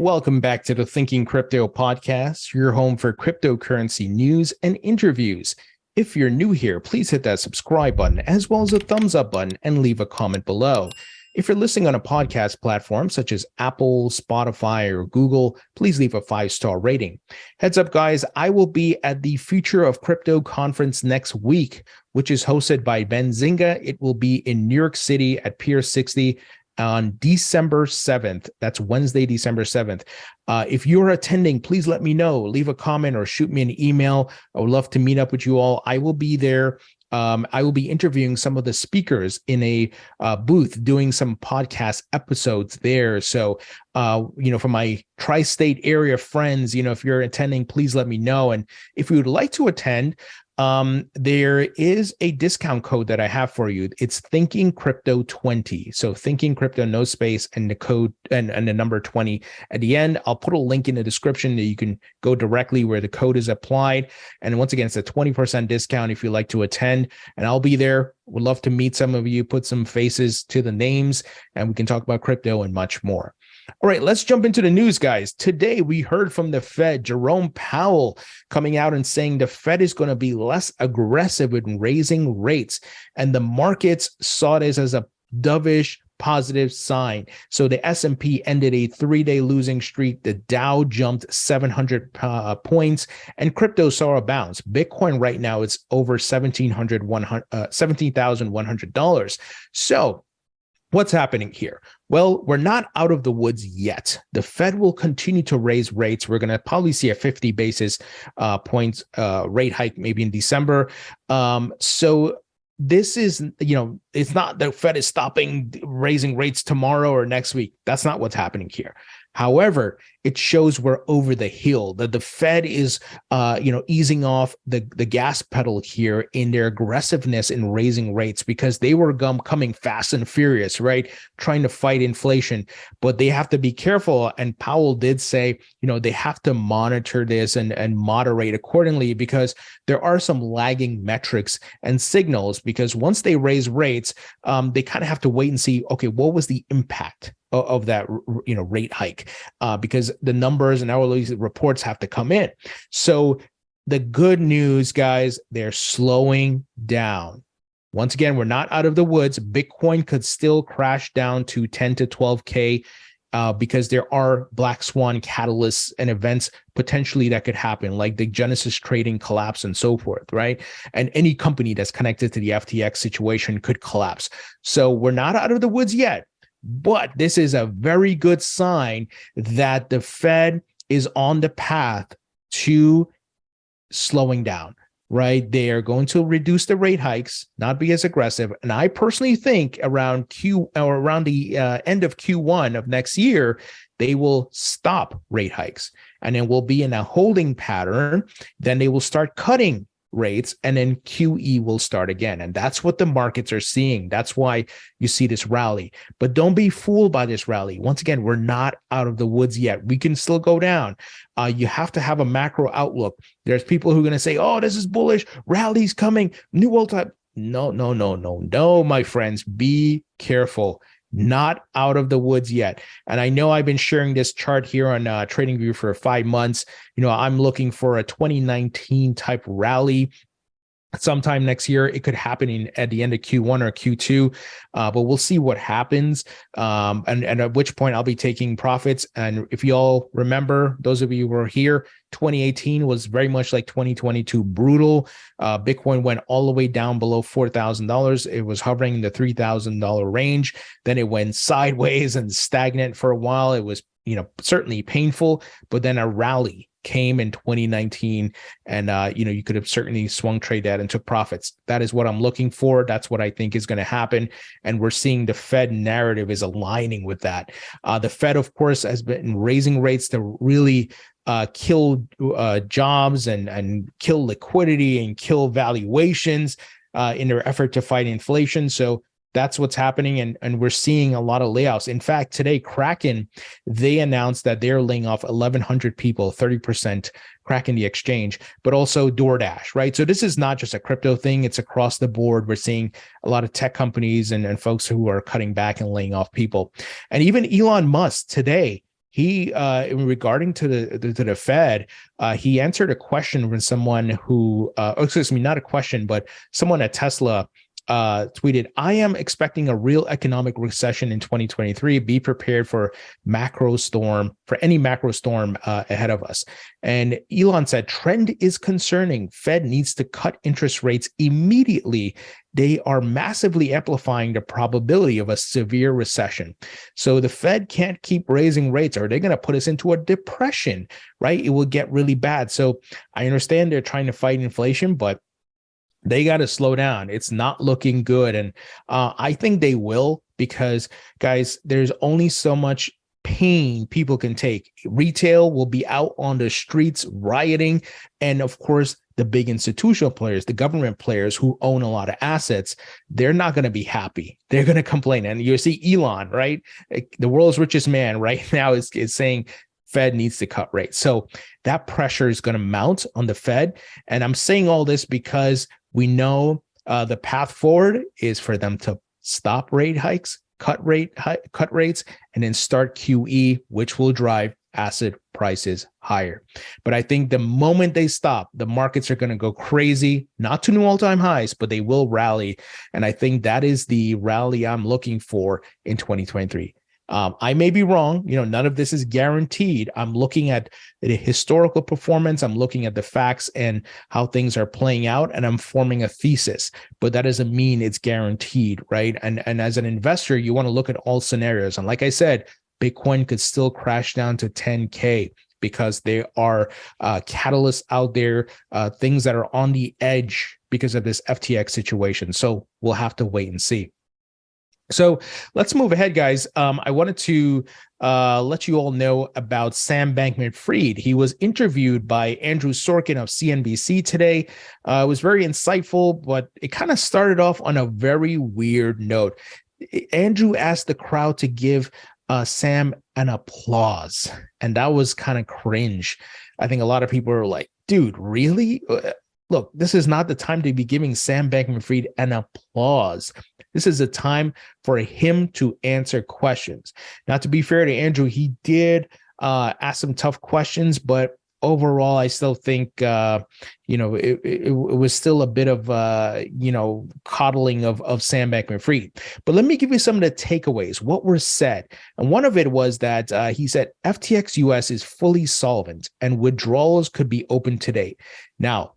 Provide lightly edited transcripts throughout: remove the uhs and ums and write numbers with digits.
Welcome back to the Thinking Crypto podcast, your home for cryptocurrency news and interviews. If you're new here, please hit that subscribe button as well as a thumbs up button and leave a comment below. If you're listening on a podcast platform such as Apple, Spotify, or Google, please leave a 5-star rating. Heads up, guys, I will be at the Future of Crypto conference next week, which is hosted by Ben Zinga. It will be in New York City at Pier 60 on December 7th. That's Wednesday, December 7th. If you're attending, please let me know. Leave a comment or shoot me an email. I would love to meet up with you all. I will be there. I will be interviewing some of the speakers in a booth, doing some podcast episodes there. So, for my tri-state area friends, if you're attending, please let me know. And if you would like to attend, there is a discount code that I have for you. It's Thinking Crypto 20. So Thinking Crypto, no space, and the code and the number 20 at the end. I'll put a link in the description that you can go directly where the code is applied. And once again, it's a 20% discount if you'd like to attend. And I'll be there. Would love to meet some of you, put some faces to the names, and we can talk about crypto and much more. All right, let's jump into the news, guys. Today, we heard from the Fed, Jerome Powell, coming out and saying the Fed is going to be less aggressive in raising rates. And the markets saw this as a dovish positive sign. So the S&P ended a 3-day losing streak. The Dow jumped 700 points, and crypto saw a bounce. Bitcoin right now is over $17,100. So what's happening here? Well, we're not out of the woods yet. The Fed will continue to raise rates. We're going to probably see a 50 basis points rate hike maybe in December. So this is, it's not the Fed is stopping raising rates tomorrow or next week. That's not what's happening here. However, it shows we're over the hill, that the Fed is, easing off the gas pedal here in their aggressiveness in raising rates, because they were coming fast and furious, right? Trying to fight inflation, but they have to be careful. And Powell did say, they have to monitor this and moderate accordingly, because there are some lagging metrics and signals, because once they raise rates, they kind of have to wait and see, okay, what was the impact of that, rate hike, because the numbers and hourly reports have to come in. So the good news, guys, they're slowing down. Once again, we're not out of the woods. Bitcoin could still crash down to 10 to 12K because there are black swan catalysts and events potentially that could happen, like the Genesis trading collapse and so forth, right? And any company that's connected to the FTX situation could collapse. So we're not out of the woods yet. But this is a very good sign that the Fed is on the path to slowing down, right? They are going to reduce the rate hikes, not be as aggressive. And I personally think around the end of Q1 of next year, they will stop rate hikes, and then we'll be in a holding pattern. Then they will start cutting rates, and then QE will start again. And that's what the markets are seeing. That's why you see this rally. But don't be fooled by this rally. Once again, we're not out of the woods yet. We can still go down. You have to have a macro outlook. There's people who are going to say, oh, this is bullish. Rally's coming. New world type. No, my friends. Be careful. Not out of the woods yet. And I know I've been sharing this chart here on TradingView for 5 months. I'm looking for a 2019 type rally sometime next year. It could happen at the end of Q1 or Q2, but we'll see what happens. And at which point I'll be taking profits. And if you all remember, those of you who were here, 2018 was very much like 2022, brutal. Bitcoin went all the way down below $4,000. It was hovering in the $3,000 range. Then it went sideways and stagnant for a while. It was, certainly painful, but then a rally came in 2019, and you could have certainly swung trade that and took profits. That is what I'm looking for. That's what I think is going to happen, and we're seeing the Fed narrative is aligning with that. The Fed, of course, has been raising rates to really kill jobs and kill liquidity and kill valuations in their effort to fight inflation. So that's what's happening, and we're seeing a lot of layoffs. In fact, today, Kraken, they announced that they're laying off 1,100 people, 30%, Kraken the exchange, but also DoorDash, right? So this is not just a crypto thing. It's across the board. We're seeing a lot of tech companies and folks who are cutting back and laying off people. And even Elon Musk today he in regarding to the Fed, he answered a question from someone who, excuse me, not a question, but someone at Tesla tweeted, "I am expecting a real economic recession in 2023. Be prepared for any macro storm ahead of us." And Elon said, "Trend is concerning. Fed needs to cut interest rates immediately. They are massively amplifying the probability of a severe recession. So the Fed can't keep raising rates, or they're going to put us into a depression, right? It will get really bad." So I understand they're trying to fight inflation, but they got to slow down. It's not looking good. And I think they will, because, guys, there's only so much pain people can take. Retail will be out on the streets rioting. And of course, the big institutional players, the government players who own a lot of assets, they're not going to be happy. They're going to complain. And you see Elon, right? The world's richest man right now is saying Fed needs to cut rates. So that pressure is going to mount on the Fed. And I'm saying all this because we know the path forward is for them to stop rate hikes, cut rates, and then start QE, which will drive asset prices higher. But I think the moment they stop, the markets are going to go crazy, not to new all-time highs, but they will rally. And I think that is the rally I'm looking for in 2023. I may be wrong. None of this is guaranteed. I'm looking at the historical performance. I'm looking at the facts and how things are playing out, and I'm forming a thesis. But that doesn't mean it's guaranteed, right? And as an investor, you want to look at all scenarios. And like I said, Bitcoin could still crash down to 10K because there are catalysts out there, things that are on the edge because of this FTX situation. So we'll have to wait and see. So let's move ahead, guys. I wanted to let you all know about Sam Bankman-Fried. He was interviewed by Andrew Sorkin of CNBC today. It was very insightful, but it kind of started off on a very weird note. Andrew asked the crowd to give Sam an applause, and that was kind of cringe. I think a lot of people are like, dude, really? Look, this is not the time to be giving Sam Bankman-Fried an applause. This is a time for him to answer questions. Now, to be fair to Andrew, he did ask some tough questions, but overall, I still think, it was still a bit of, coddling of Sam Bankman-Fried. But let me give you some of the takeaways, what were said. And one of it was that he said, FTX US is fully solvent and withdrawals could be open today. Now,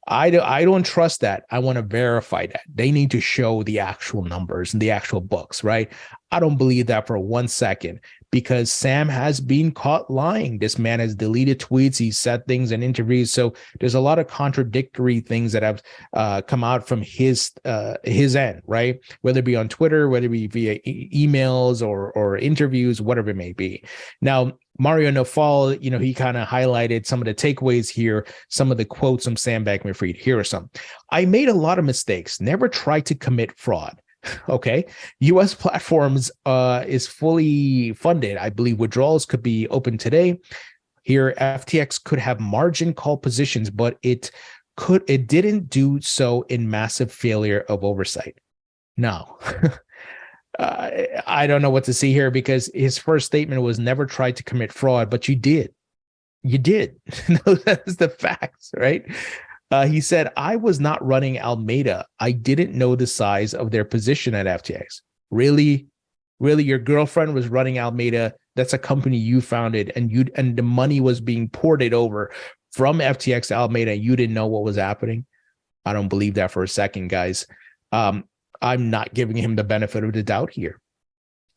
I don't trust that. I want to verify that. They need to show the actual numbers and the actual books, right? I don't believe that for 1 second, because Sam has been caught lying. This man has deleted tweets. He's said things in interviews. So there's a lot of contradictory things that have come out from his end, right? Whether it be on Twitter, whether it be via emails or interviews, whatever it may be. Now, Mario Nafal, he kind of highlighted some of the takeaways here, some of the quotes from Sam Bankman-Fried. Here are some. I made a lot of mistakes, never tried to commit fraud. Okay. US platforms is fully funded. I believe withdrawals could be open today. Here, FTX could have margin call positions, but it didn't do so in massive failure of oversight. No. I don't know what to see here, because his first statement was never tried to commit fraud, but you did. You did. No, that's the facts, right? He said, I was not running Alameda. I didn't know the size of their position at FTX. Really? Really? Your girlfriend was running Alameda. That's a company you founded, and the money was being ported over from FTX to Alameda. And you didn't know what was happening. I don't believe that for a second, guys. I'm not giving him the benefit of the doubt here.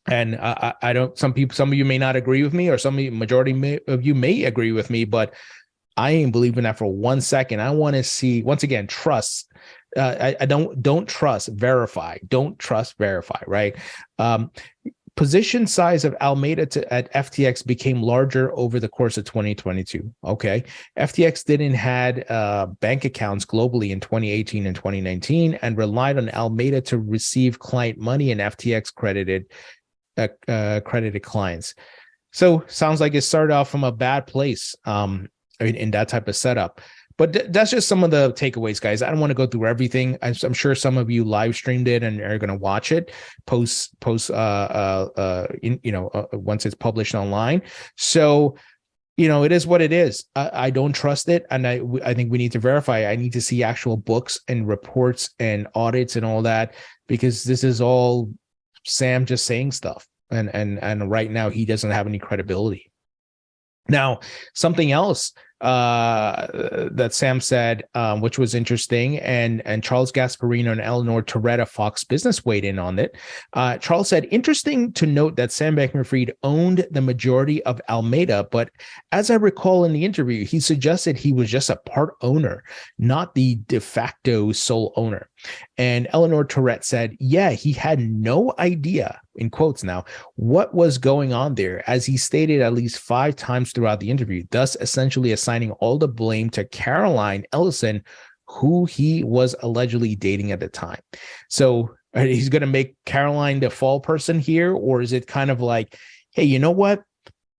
And I don't, some of you may not agree with me, or majority of you may agree with me, but I ain't believing that for 1 second. I want to see, once again, trust. I don't trust, verify. Don't trust, verify, right? Position size of Alameda at FTX became larger over the course of 2022. Okay. FTX didn't had bank accounts globally in 2018 and 2019 and relied on Alameda to receive client money and FTX credited clients. So sounds like it started off from a bad place in that type of setup. But that's just some of the takeaways, guys. I don't want to go through everything. I'm sure some of you live streamed it and are going to watch it once it's published online. So, it is what it is. I don't trust it, and I think we need to verify. I need to see actual books and reports and audits and all that, because this is all Sam just saying stuff, and right now he doesn't have any credibility. Now, something else that Sam said, which was interesting, and Charles Gasparino and Eleanor Terrett of Fox Business weighed in on it. Charles said, interesting to note that Sam Bankman-Fried owned the majority of Alameda, but as I recall in the interview, he suggested he was just a part owner, not the de facto sole owner. And Eleanor Terrett said, yeah, he had no idea, in quotes now, what was going on there, as he stated at least 5 times throughout the interview, thus essentially assigning all the blame to Caroline Ellison, who he was allegedly dating at the time. So he's going to make Caroline the fall person here, or is it kind of like, hey, you know what?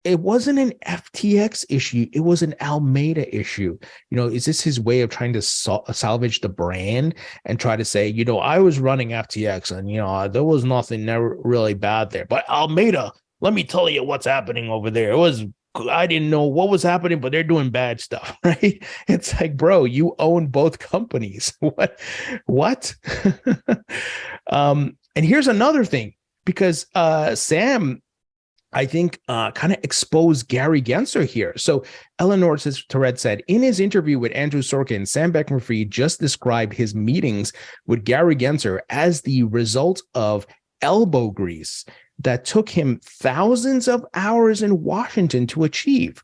It wasn't an FTX issue. It was an Alameda issue. Is this his way of trying to salvage the brand and try to say, I was running FTX and, there was nothing never really bad there. But Alameda, let me tell you what's happening over there. I didn't know what was happening, but they're doing bad stuff, right? It's like, bro, you own both companies. What? And here's another thing, because Sam, I think, kind of exposed Gary Gensler here. So Eleanor Terrett said, in his interview with Andrew Sorkin, Sam Bankman-Fried just described his meetings with Gary Gensler as the result of elbow grease that took him thousands of hours in Washington to achieve.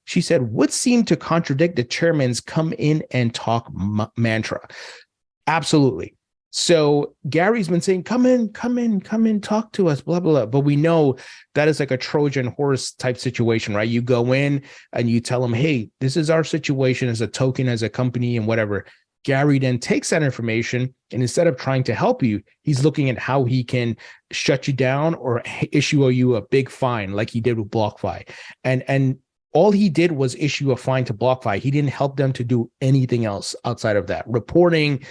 She said, would seem to contradict the chairman's come in and talk mantra. Absolutely. So Gary's been saying, come in, talk to us, blah, blah, blah. But we know that is like a Trojan horse type situation, right? You go in and you tell them, hey, this is our situation as a token, as a company and whatever. Gary then takes that information, and instead of trying to help you, he's looking at how he can shut you down or issue you a big fine like he did with BlockFi. And all he did was issue a fine to BlockFi. He didn't help them to do anything else outside of that. Reporting,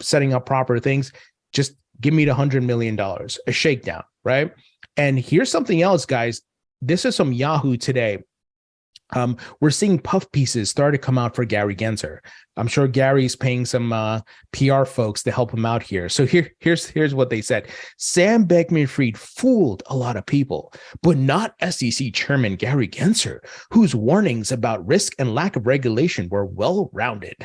setting up proper things. Just give me the $100 million, a shakedown, right? And here's something else, guys. This is from Yahoo today. We're seeing puff pieces start to come out for Gary Gensler. I'm sure Gary's paying some PR folks to help him out here. So here's what they said. Sam Bankman-Fried fooled a lot of people, but not SEC Chairman Gary Gensler, whose warnings about risk and lack of regulation were well-rounded.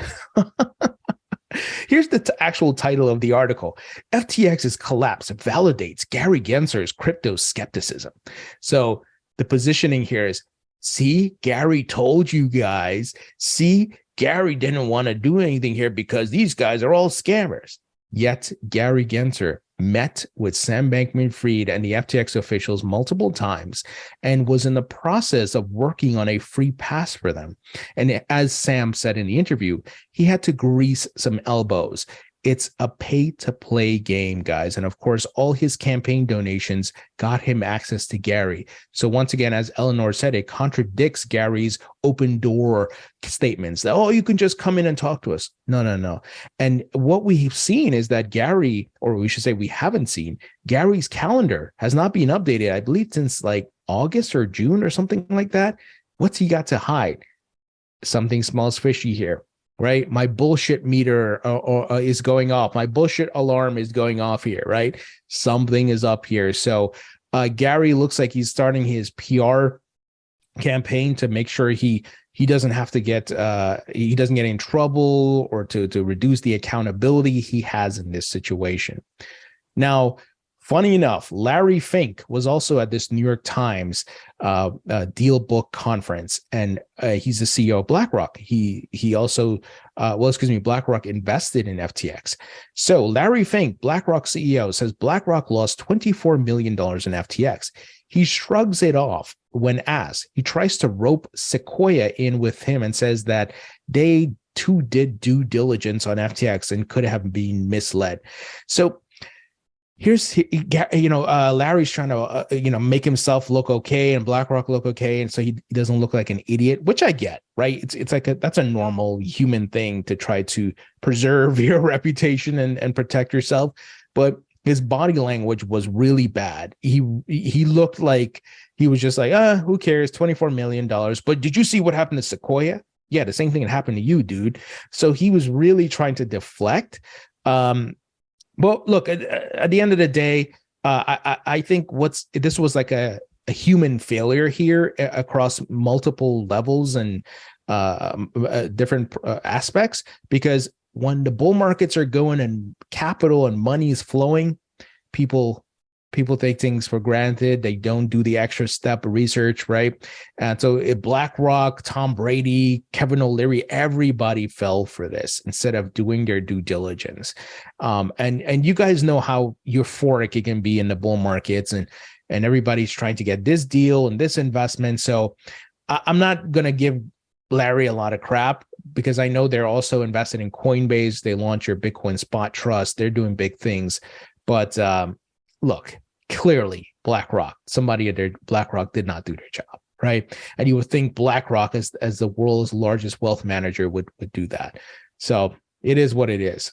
Here's the actual title of the article. FTX's collapse validates Gary Gensler's crypto skepticism. So the positioning here is, see, Gary told you guys. See, Gary didn't want to do anything here because these guys are all scammers. Yet Gary Gensler met with Sam Bankman-Fried and the FTX officials multiple times and was in the process of working on a free pass for them. And as Sam said in the interview, he had to grease some elbows. It's a pay-to-play game, guys. And of course, all his campaign donations got him access to Gary. So once again, as Eleanor said, it contradicts Gary's open door statements that, oh, you can just come in and talk to us. No. And what we've seen is that Gary, or we should say we haven't seen, Gary's calendar has not been updated, I believe, since like August or June or something like that. What's he got to hide? Something smells fishy here. Right? My bullshit meter is going off. My bullshit alarm is going off here, right? Something is up here. So Gary looks like he's starting his PR campaign to make sure he doesn't have to get he doesn't get in trouble, or to reduce the accountability he has in this situation. Now, funny enough, Larry Fink was also at this New York Times dealbook conference, and he's the CEO of BlackRock. He also, BlackRock invested in FTX. So Larry Fink, BlackRock CEO, says BlackRock lost $24 million in FTX. He shrugs it off when asked. He tries to rope Sequoia in with him and says that they too did due diligence on FTX and could have been misled. So Larry's trying to make himself look okay and BlackRock look okay, and so he doesn't look like an idiot, which I get, right? It's like that's a normal human thing to try to preserve your reputation and protect yourself, but his body language was really bad. He looked like he was just like, who cares, $24 million. But did you see what happened to Sequoia? Yeah, the same thing that happened to you, dude. So he was really trying to deflect. Well, look, at the end of the day, I think this was like a human failure here across multiple levels and different aspects, because when the bull markets are going and capital and money is flowing, people take things for granted. They don't do the extra step of research, right? And so BlackRock, Tom Brady, Kevin O'Leary, everybody fell for this instead of doing their due diligence. And you guys know how euphoric it can be in the bull markets, and everybody's trying to get this deal and this investment. So I'm not going to give Larry a lot of crap, because I know they're also invested in Coinbase. They launched your Bitcoin spot trust. They're doing big things. But look, clearly somebody at BlackRock did not do their job, right? And you would think BlackRock, as the world's largest wealth manager, would do that. So it is what it is.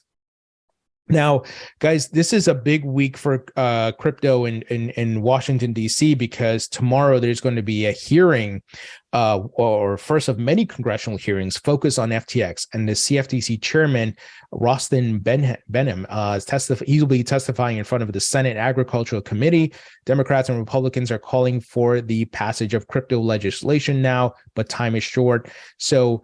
Now, guys, this is a big week for crypto in Washington, D.C., because tomorrow there's going to be a hearing, or first of many congressional hearings, focused on FTX. And the CFTC chairman, Rostin Behnam, he will be testifying in front of the Senate Agricultural Committee. Democrats and Republicans are calling for the passage of crypto legislation now, but time is short. So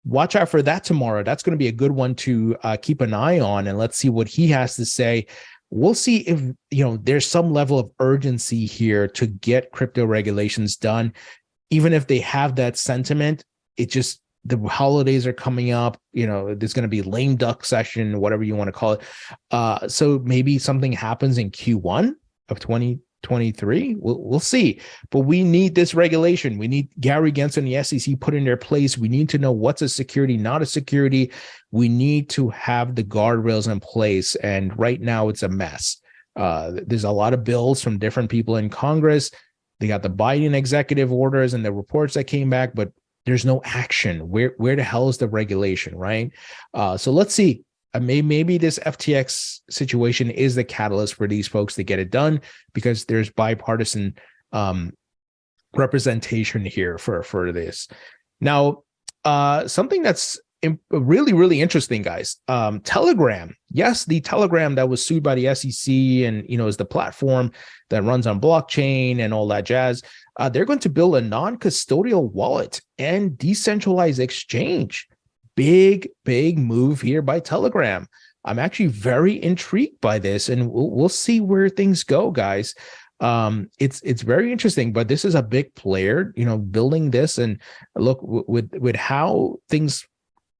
watch out for that tomorrow. That's going to be a good one to keep an eye on, and let's see what he has to say. We'll see if there's some level of urgency here to get crypto regulations done, even if they have that sentiment. It just, the holidays are coming up. There's going to be lame duck session, whatever you want to call it. So maybe something happens in Q1 of 2023. We'll see. But we need this regulation. We need Gary Gensler and the SEC put in their place. We need to know what's a security, not a security. We need to have the guardrails in place. And right now it's a mess. There's a lot of bills from different people in Congress. They got the Biden executive orders and the reports that came back, but there's no action. Where the hell is the regulation, right? So let's see. Maybe this FTX situation is the catalyst for these folks to get it done, because there's bipartisan representation here for this. Now, something that's really, really interesting, guys. Telegram. Yes, the Telegram that was sued by the SEC and, is the platform that runs on blockchain and all that jazz. They're going to build a non-custodial wallet and decentralized exchange. Big move here by Telegram. I'm actually very intrigued by this, and we'll see where things go, guys. It's very interesting, but this is a big player, building this. And look, with how things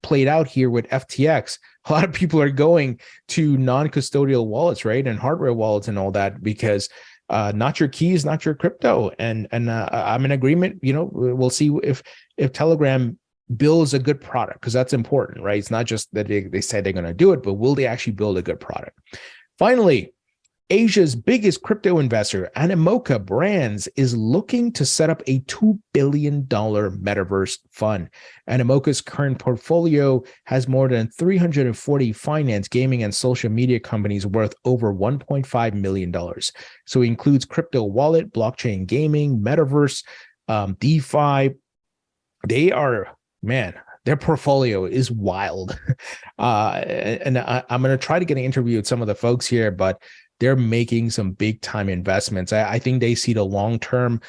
played out here with FTX, a lot of people are going to non-custodial wallets, right, and hardware wallets and all that, because not your keys, not your crypto. And I'm in agreement. We'll see if Telegram builds a good product, because that's important, right? It's not just that they say they're going to do it, but will they actually build a good product? Finally, Asia's biggest crypto investor, Animoca Brands, is looking to set up a $2 billion Metaverse fund. Animoca's current portfolio has more than 340 finance, gaming, and social media companies worth over $1.5 million. So it includes crypto wallet, blockchain gaming, Metaverse, DeFi. Their portfolio is wild. And I'm going to try to get an interview with some of the folks here, but they're making some big time investments. I think they see the long-term,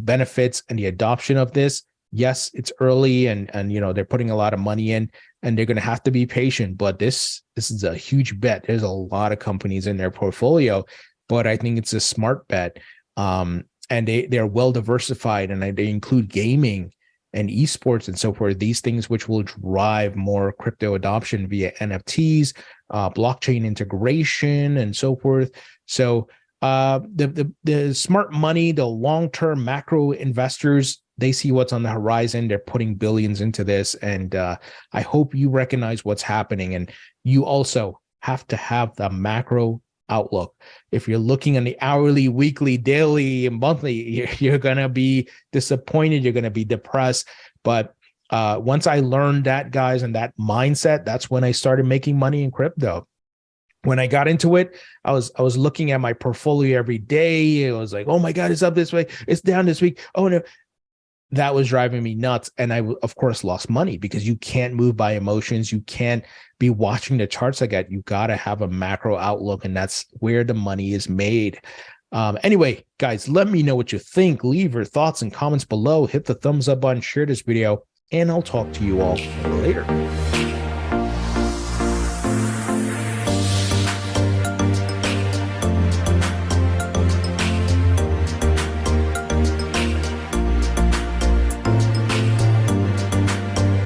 benefits and the adoption of this. Yes, it's early and they're putting a lot of money in, and they're going to have to be patient, but this is a huge bet. There's a lot of companies in their portfolio, but I think it's a smart bet. And they're well diversified, and they include gaming and esports and so forth, these things which will drive more crypto adoption via NFTs, blockchain integration, and so forth. So the smart money, the long-term macro investors, they see what's on the horizon. They're putting billions into this. And I hope you recognize what's happening, and you also have to have the macro outlook. If you're looking on the hourly, weekly, daily, and monthly, you're going to be disappointed. You're going to be depressed. But once I learned that, guys, and that mindset, that's when I started making money in crypto. When I got into it, I was looking at my portfolio every day. It was like, oh my God, it's up this way. It's down this week. Oh no. That was driving me nuts. And I, of course, lost money because you can't move by emotions. You can't be watching the charts like that. You got to have a macro outlook, and that's where the money is made. Anyway, guys, let me know what you think. Leave your thoughts and comments below. Hit the thumbs up button, share this video, and I'll talk to you all later.